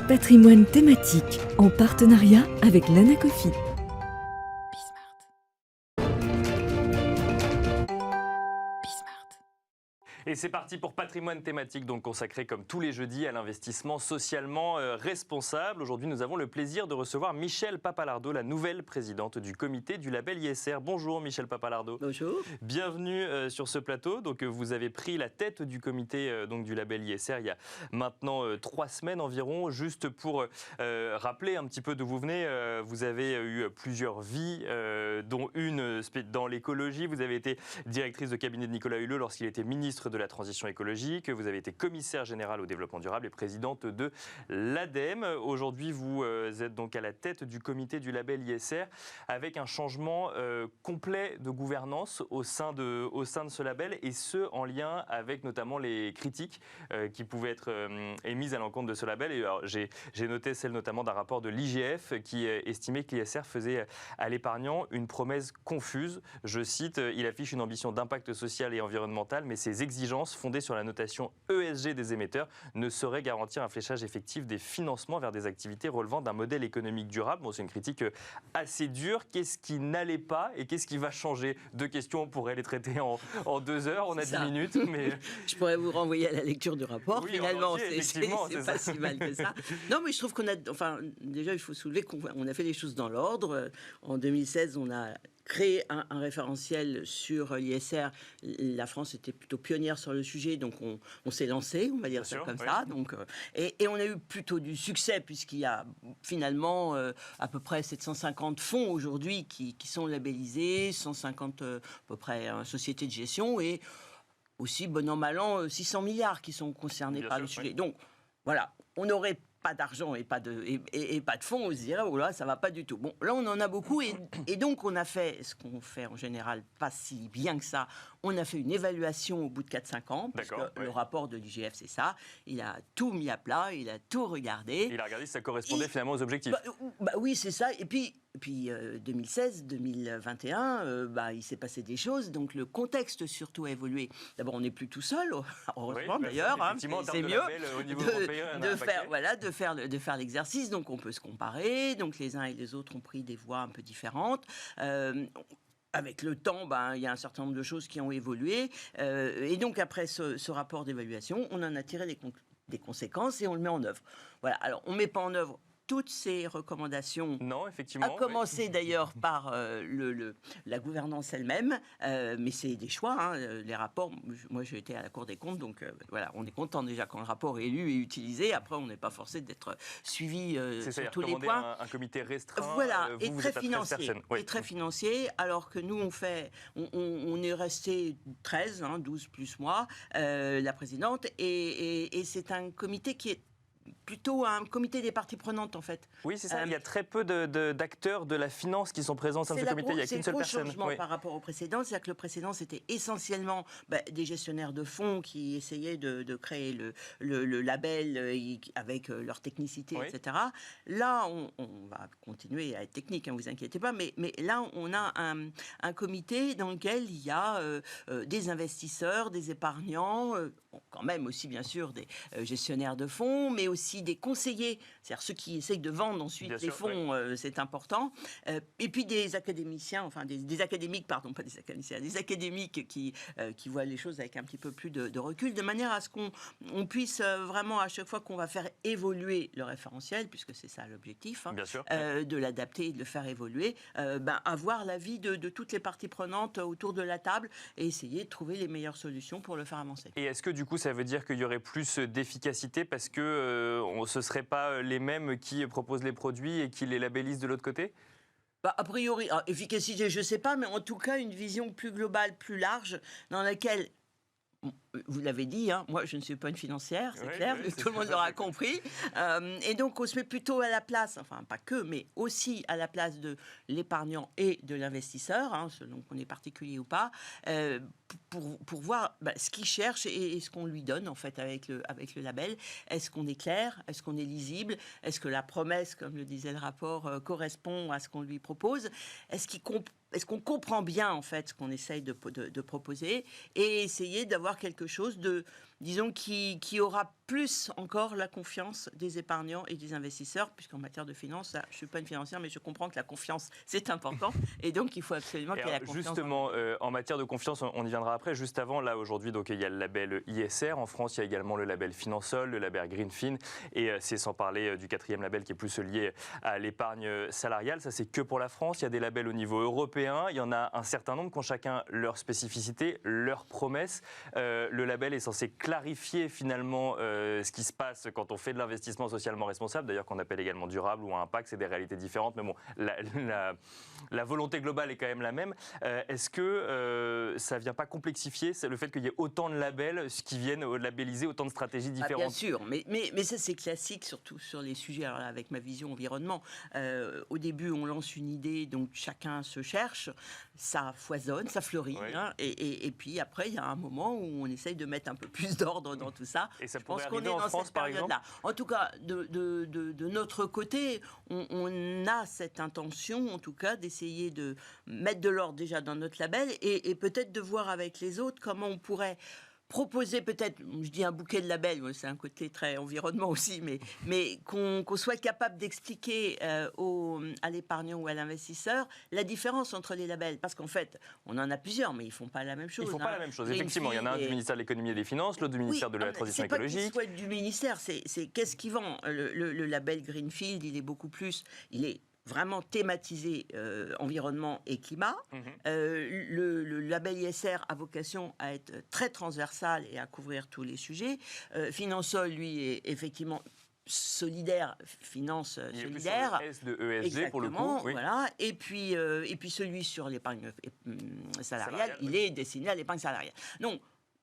Patrimoine thématique en partenariat avec l'Anacofi. Et c'est parti pour Patrimoine thématique, donc consacré comme tous les jeudis à l'investissement socialement responsable. Aujourd'hui, nous avons le plaisir de recevoir Michèle Papalardo, la nouvelle présidente du comité du label ISR. Bonjour Michèle Papalardo. Bonjour. Bienvenue sur ce plateau. Donc, vous avez pris la tête du comité donc, du label ISR il y a maintenant 3 semaines environ. Juste pour rappeler un petit peu d'où vous venez, vous avez eu plusieurs vies, dont une dans l'écologie. Vous avez été directrice de cabinet de Nicolas Hulot lorsqu'il était ministre de la transition écologique. Vous avez été commissaire général au développement durable et présidente de l'ADEME. Aujourd'hui, vous êtes donc à la tête du comité du label ISR avec un changement complet de gouvernance au sein de ce label, et ce en lien avec notamment les critiques qui pouvaient être émises à l'encontre de ce label. Et alors, j'ai noté celle notamment d'un rapport de l'IGF qui estimait que l'ISR faisait à l'épargnant une promesse confuse. Je cite, il affiche une ambition d'impact social et environnemental, mais ses exigences fondées sur la notation ESG des émetteurs ne sauraient garantir un fléchage effectif des financements vers des activités relevant d'un modèle économique durable. Bon, c'est une critique assez dure. Qu'est-ce qui n'allait pas et qu'est-ce qui va changer? 2 questions, on pourrait les traiter en 2 heures. On a 10 minutes. Mais... Je pourrais vous renvoyer à la lecture du rapport. Oui, finalement, c'est pas si mal que ça. Non, mais je trouve qu'on a... Enfin, déjà, il faut soulever qu'on a fait les choses dans l'ordre. En 2016, on a créé un référentiel sur l'ISR. La France était plutôt pionnière sur le sujet, donc on s'est lancé, on va dire ça comme ça. Donc, et on a eu plutôt du succès, puisqu'il y a finalement à peu près 750 fonds aujourd'hui qui sont labellisés, 150 à peu près sociétés de gestion, et aussi, bon an, mal an, 600 milliards qui sont concernés par le sujet. Donc, voilà, on n'aurait pas d'argent et pas de fonds, on se dirait, oh là, ça va pas du tout. Bon, là, on en a beaucoup, et donc, on a fait ce qu'on fait en général pas si bien que ça. On a fait une évaluation au bout de 4-5 ans, parce que le rapport de l'IGF, c'est ça. Il a tout mis à plat, il a tout regardé. Il a regardé si ça correspondait finalement aux objectifs. Oui, c'est ça. Et puis 2016, 2021, il s'est passé des choses. Donc le contexte surtout a évolué. D'abord, on n'est plus tout seul, heureusement d'ailleurs. C'est mieux de faire l'exercice. Donc on peut se comparer. Donc les uns et les autres ont pris des voies un peu différentes. Avec le temps, il y a un certain nombre de choses qui ont évolué. Et donc après ce rapport d'évaluation, on en a tiré des conséquences et on le met en œuvre. Voilà. Alors on ne met pas en œuvre toutes ces recommandations, non, effectivement, à commencer d'ailleurs par la gouvernance elle-même, mais c'est des choix, les rapports. Moi, j'ai été à la Cour des comptes, donc voilà, on est content déjà quand le rapport est lu et utilisé. Après, on n'est pas forcé d'être suivi sur tous les points. Un comité restreint, voilà, et très financier. Et très financier, alors que nous, on est resté 13, 12 plus moi, la présidente, et c'est un comité qui est plutôt un comité des parties prenantes, en fait. Oui, c'est ça. Il y a très peu d'acteurs de la finance qui sont présents au sein de ce comité. Il n'y a qu'une seule personne. C'est le gros changement par rapport au précédent. C'est-à-dire que le précédent, c'était essentiellement des gestionnaires de fonds qui essayaient de créer le label avec leur technicité, etc. Là, on va continuer à être technique, vous inquiétez pas, mais là, on a un comité dans lequel il y a des investisseurs, des épargnants, quand même aussi, bien sûr, des gestionnaires de fonds, mais aussi des conseillers, c'est-à-dire ceux qui essayent de vendre ensuite les fonds, c'est important. Et puis des académiciens, enfin des académiques, pardon, pas des académiciens, des académiques qui voient les choses avec un petit peu plus de recul, de manière à ce qu'on puisse vraiment, à chaque fois qu'on va faire évoluer le référentiel, puisque c'est ça l'objectif, de l'adapter et de le faire évoluer, avoir l'avis de toutes les parties prenantes autour de la table et essayer de trouver les meilleures solutions pour le faire avancer. Et est-ce que du coup ça veut dire qu'il y aurait plus d'efficacité parce que ce ne serait pas les mêmes qui proposent les produits et qui les labellisent de l'autre côté? A priori, efficacité, je ne sais pas, mais en tout cas, une vision plus globale, plus large, dans laquelle... Vous l'avez dit, moi je ne suis pas une financière, c'est clair, tout le monde l'aura compris. Et donc on se met plutôt à la place, enfin pas que, mais aussi à la place de l'épargnant et de l'investisseur, selon qu'on est particulier ou pas, pour voir ce qu'il cherche et ce qu'on lui donne en fait avec le label. Est-ce qu'on est clair? Est-ce qu'on est lisible? Est-ce que la promesse, comme le disait le rapport, correspond à ce qu'on lui propose? Est-ce qu'on comprend bien en fait ce qu'on essaye de proposer et essayer d'avoir quelque chose disons, qui aura plus encore la confiance des épargnants et des investisseurs, puisqu'en matière de finance, là, je ne suis pas une financière, mais je comprends que la confiance, c'est important, et donc il faut absolument qu'il y ait la confiance. Justement, en matière de confiance, on y viendra après. Juste avant, là, aujourd'hui, donc, il y a le label ISR. En France, il y a également le label Finansol, le label Greenfin, et c'est sans parler du 4e label qui est plus lié à l'épargne salariale. Ça, c'est que pour la France. Il y a des labels au niveau européen. Il y en a un certain nombre qui ont chacun leur spécificité, leurs promesses. Le label est censé clarifier finalement ce qui se passe quand on fait de l'investissement socialement responsable, d'ailleurs qu'on appelle également durable ou à impact, c'est des réalités différentes, mais bon, la volonté globale est quand même la même. Est-ce que ça ne vient pas complexifier le fait qu'il y ait autant de labels qui viennent labelliser autant de stratégies différentes? Bien sûr, mais ça c'est classique, surtout sur les sujets, alors là, avec ma vision environnement. Au début, on lance une idée, donc chacun se cherche, ça foisonne, ça fleurit, oui. hein, et puis après, il y a un moment où on essaye de mettre un peu plus d'ordre dans tout ça. Et ça Je pense pourrait qu'on est arriver en dans France, cette par exemple? période-là. En tout cas, de notre côté, on a cette intention, en tout cas, d'essayer de mettre de l'ordre déjà dans notre label et peut-être de voir avec les autres comment on pourrait proposer peut-être, je dis un bouquet de labels, c'est un côté très environnement aussi, mais qu'on soit capable d'expliquer à l'épargnant ou à l'investisseur la différence entre les labels. Parce qu'en fait, on en a plusieurs, mais ils ne font pas la même chose. Ils ne font pas la même chose, effectivement. Il y en a un du ministère de l'économie et des finances, l'autre du ministère de la transition écologique. C'est pas qu'il soit du ministère, c'est qu'est-ce qui vend. Le label Greenfield, il est beaucoup plus... Il est vraiment thématisé environnement et climat. Le label ISR a vocation à être très transversal et à couvrir tous les sujets. Finansol, lui, est effectivement solidaire, finance solidaire. Il est plus sur le S de ESG pour le coup. Oui. Voilà. Et puis celui sur l'épargne salariale, il est destiné à l'épargne salariale. Donc,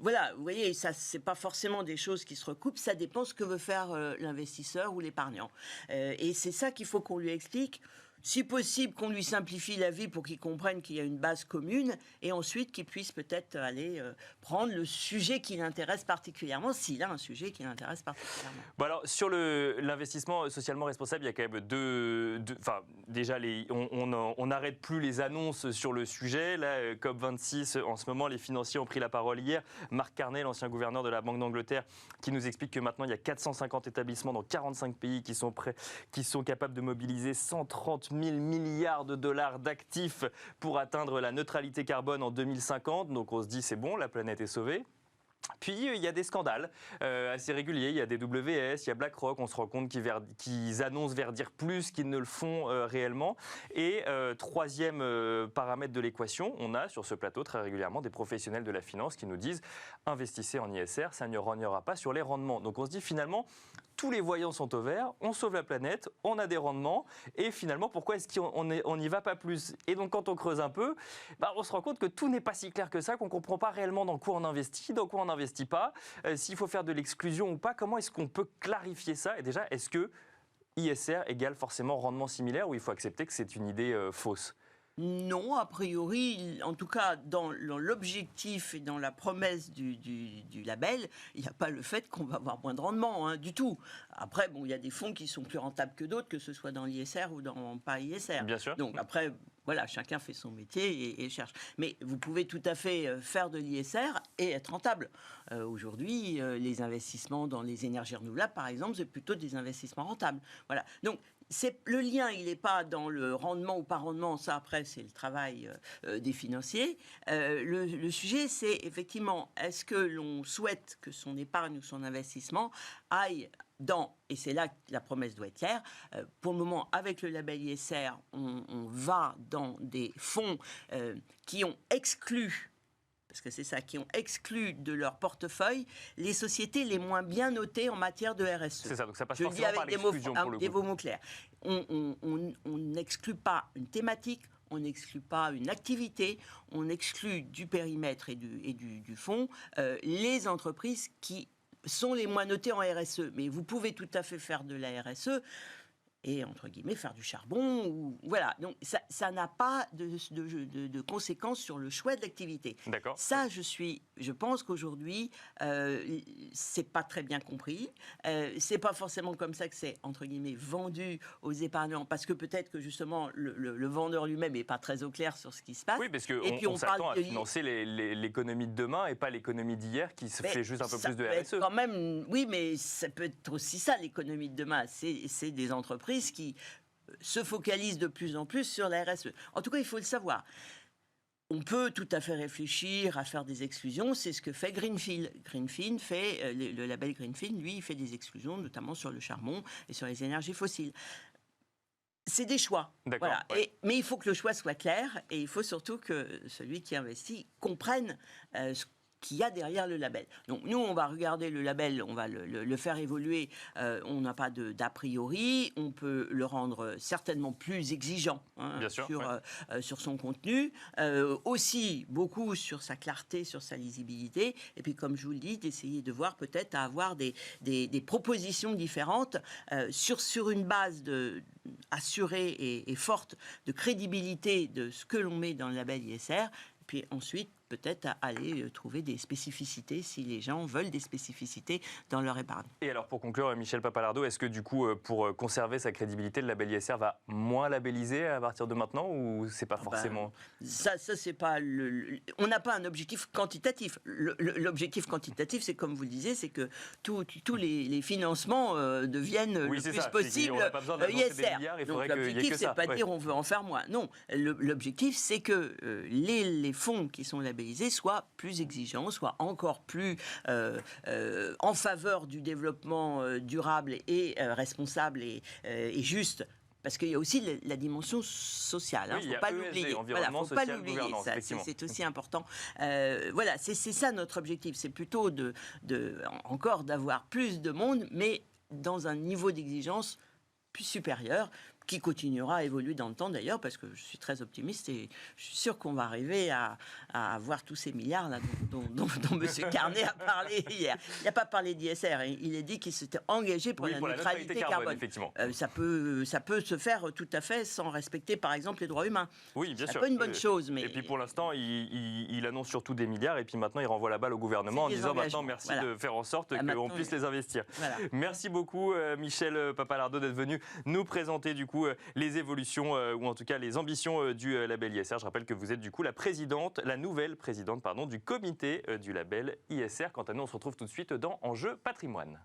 voilà, vous voyez, ça, c'est pas forcément des choses qui se recoupent, ça dépend ce que veut faire l'investisseur ou l'épargnant. Et c'est ça qu'il faut qu'on lui explique. Si possible, qu'on lui simplifie la vie pour qu'il comprenne qu'il y a une base commune et ensuite qu'il puisse peut-être aller prendre le sujet qui l'intéresse particulièrement, s'il a un sujet qui l'intéresse particulièrement. Bon alors, sur l'investissement socialement responsable, il y a quand même déjà, on n'arrête plus les annonces sur le sujet. Là, COP26, en ce moment, les financiers ont pris la parole hier. Marc Carnet, l'ancien gouverneur de la Banque d'Angleterre, qui nous explique que maintenant, il y a 450 établissements dans 45 pays qui sont prêts, qui sont capables de mobiliser 130 000 milliards de dollars d'actifs pour atteindre la neutralité carbone en 2050. Donc on se dit c'est bon, la planète est sauvée. Puis il y a des scandales assez réguliers, il y a des WS, il y a BlackRock, on se rend compte qu'ils annoncent verdir plus qu'ils ne le font réellement. Et troisième paramètre de l'équation, on a sur ce plateau très régulièrement des professionnels de la finance qui nous disent investissez en ISR, ça ne rognera pas sur les rendements. Donc on se dit finalement, tous les voyants sont au vert, on sauve la planète, on a des rendements, et finalement, pourquoi est-ce qu'on n'y va pas plus? Et donc, quand on creuse un peu, on se rend compte que tout n'est pas si clair que ça, qu'on ne comprend pas réellement dans quoi on investit, dans quoi on n'investit pas, s'il faut faire de l'exclusion ou pas, comment est-ce qu'on peut clarifier ça? Et déjà, est-ce que ISR égale forcément rendement similaire, ou il faut accepter que c'est une idée fausse? Non, a priori, en tout cas dans l'objectif et dans la promesse du label, il n'y a pas le fait qu'on va avoir moins de rendement, hein, du tout. Après, bon, il y a des fonds qui sont plus rentables que d'autres, que ce soit dans l'ISR ou dans pas ISR. Bien sûr. Donc après, voilà, chacun fait son métier et cherche. Mais vous pouvez tout à fait faire de l'ISR et être rentable. Aujourd'hui, les investissements dans les énergies renouvelables, par exemple, c'est plutôt des investissements rentables. Voilà. Donc, le lien, il n'est pas dans le rendement ou pas rendement, ça après c'est le travail des financiers. Le sujet, c'est effectivement, est-ce que l'on souhaite que son épargne ou son investissement aille et c'est là que la promesse doit être claire, pour le moment, avec le label ISR, on va dans des fonds qui ont exclu, parce que c'est ça, qui ont exclu de leur portefeuille les sociétés les moins bien notées en matière de RSE. C'est ça, donc ça passe Je le dis forcément avec des mots clairs. On n'exclut pas une thématique, on n'exclut pas une activité, on exclut du périmètre et du fonds les entreprises qui sont les moins notées en RSE. Mais vous pouvez tout à fait faire de la RSE et, entre guillemets, faire du charbon. Voilà. Donc, ça n'a pas de conséquences sur le choix de l'activité. D'accord. Ça, je pense qu'aujourd'hui, c'est pas très bien compris. C'est pas forcément comme ça que c'est, entre guillemets, vendu aux épargnants, parce que peut-être que, justement, le vendeur lui-même n'est pas très au clair sur ce qui se passe. Oui, parce qu'on s'attend à financer l'économie de demain et pas l'économie d'hier qui se fait juste un peu plus de RSE. Quand même, oui, mais ça peut être aussi ça, l'économie de demain. C'est des entreprises qui se focalisent de plus en plus sur la RSE. En tout cas, il faut le savoir. On peut tout à fait réfléchir à faire des exclusions, c'est ce que fait Greenfield. Greenfield fait, le label Greenfield, lui, il fait des exclusions, notamment sur le charbon et sur les énergies fossiles. C'est des choix. Voilà. Ouais. Mais il faut que le choix soit clair et il faut surtout que celui qui investit comprenne ce qu'il y a derrière le label. Donc nous, on va regarder le label, on va le faire évoluer. On n'a pas d'a priori. On peut le rendre certainement plus exigeant sur son contenu. Aussi, beaucoup sur sa clarté, sur sa lisibilité. Et puis, comme je vous le dis, d'essayer de voir peut-être à avoir des propositions différentes sur une base assurée et forte de crédibilité de ce que l'on met dans le label ISR. Puis ensuite, peut-être aller trouver des spécificités si les gens veulent des spécificités dans leur épargne. Et alors pour conclure, Michel Papalardo, est-ce que du coup, pour conserver sa crédibilité, le label ISR va moins labelliser à partir de maintenant ou c'est pas forcément... Ça c'est pas on n'a pas un objectif quantitatif. L'objectif quantitatif, c'est comme vous le disiez, c'est que tous les financements deviennent le plus possible ISR. Donc l'objectif, c'est pas dire on veut en faire moins. Non, l'objectif, c'est que les fonds qui sont labellisés soient plus exigeants, soient encore plus en faveur du développement durable et responsable et juste. Parce qu'il y a aussi la dimension sociale, il ne faut pas l'oublier. Voilà, faut pas l'oublier, c'est aussi important. Voilà, c'est ça notre objectif, c'est plutôt encore d'avoir plus de monde, mais dans un niveau d'exigence plus supérieur, qui continuera à évoluer dans le temps d'ailleurs, parce que je suis très optimiste et je suis sûr qu'on va arriver à avoir tous ces milliards là dont M. Carnet a parlé hier. Il n'a pas parlé d'ISR, il a dit qu'il s'était engagé pour la neutralité carbone. Effectivement. Ça peut se faire tout à fait sans respecter par exemple les droits humains. Oui, bien sûr. C'est pas une bonne chose. Mais... Et puis pour l'instant, il annonce surtout des milliards et puis maintenant il renvoie la balle au gouvernement en disant maintenant merci de faire en sorte qu'on puisse les investir. Voilà. Merci beaucoup Michel Papalardo d'être venu nous présenter du coup les évolutions ou en tout cas les ambitions du label ISR. Je rappelle que vous êtes du coup la nouvelle présidente du comité du label ISR. Quant à nous, on se retrouve tout de suite dans Enjeu Patrimoine.